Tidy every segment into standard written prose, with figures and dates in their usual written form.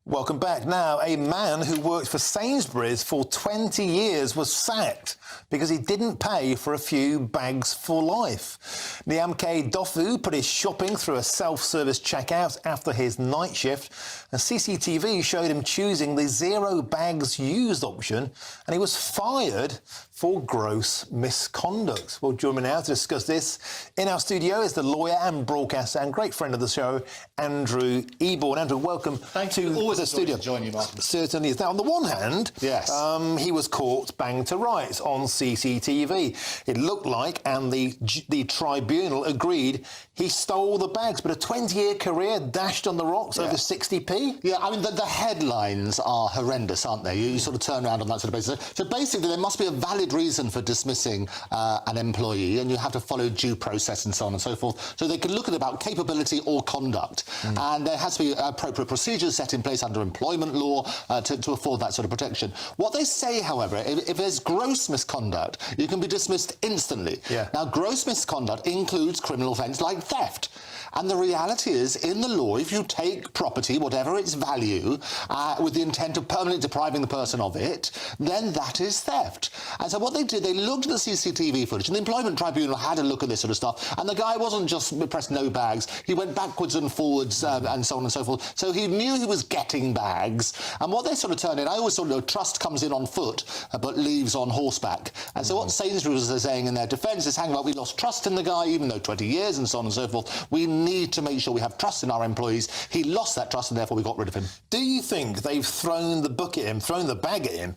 Welcome back. Now, a man who worked for Sainsbury's for 20 years was sacked because he didn't pay for a few bags for life. Niamke Dofu put his shopping through a self-service checkout after his night shift, and CCTV showed him choosing the zero bags used option, and he was fired for gross misconduct. Well, joining me now to discuss this in our studio is the lawyer and broadcaster and great friend of the show, Andrew Eborn. Andrew, welcome to the studio. To join you, Martin. Certainly is. Now, on the one hand, yes, he was caught banged to rights on CCTV. It looked like, and the tribunal agreed, he stole the bags, but a 20-year career dashed on the rocks over 60p? Yeah, I mean, the headlines are horrendous, aren't they? You sort of turn around on that sort of basis. So basically, there must be a valid reason for dismissing an employee, and you have to follow due process and so on and so forth. So they can look at about capability or conduct, and there has to be appropriate procedures set in place under employment law to afford that sort of protection. What they say, however, if there's gross misconduct, you can be dismissed instantly. Yeah. Now, gross misconduct includes criminal offence like theft. And the reality is, in the law, if you take property, whatever its value, with the intent of permanently depriving the person of it, then that is theft. And so what they did, they looked at the CCTV footage, and the Employment Tribunal had a look at this sort of stuff, and the guy wasn't just pressed no bags, he went backwards and forwards and so on and so forth. So he knew he was getting bags, and what they sort of turned in, I always sort of trust comes in on foot, but leaves on horseback. And so what Sainsbury's was saying in their defence is, hang about, we lost trust in the guy, even though 20 years and so on and so forth. We need to make sure we have trust in our employees. He lost that trust, and therefore we got rid of him. Do you think they've thrown the book at him, thrown the bag at him,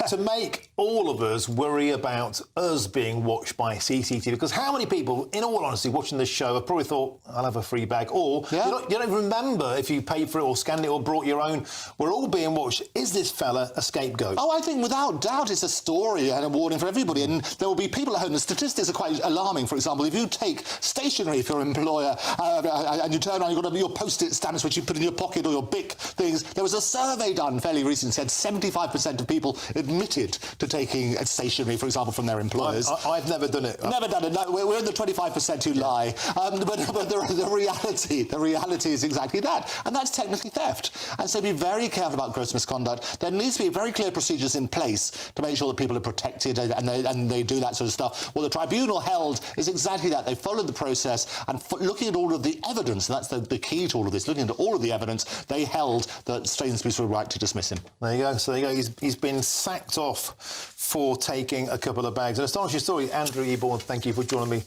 to make all of us worry about us being watched by CCTV? Because how many people, in all honesty, watching this show have probably thought, I'll have a free bag, or you don't remember if you paid for it or scanned it or brought your own. We're all being watched. Is this fella a scapegoat? Oh, I think without doubt it's a story and a warning for everybody, and there will be people at home. The statistics are quite alarming. For example, if you take stationery for your employer and you turn around, you've got your post-it stamps which you put in your pocket or your BIC things. There was a survey done fairly recently, said 75% of people admitted to taking stationery, for example, from their employers. I've never done it. Never done it. No, we're in the 25% who lie. But the reality is exactly that, and that's technically theft. And so be very careful about gross misconduct. There needs to be very clear procedures in place to make sure that people are protected and they do that sort of stuff. What the tribunal held is exactly that. They followed the process, and looking at all of the evidence, and that's the key to all of this, looking at all of the evidence, they held that Sainsbury's were right to dismiss him. There you go. So there you go. He's been sacked off for taking a couple of bags. An astonishing story. Andrew Eborn, thank you for joining me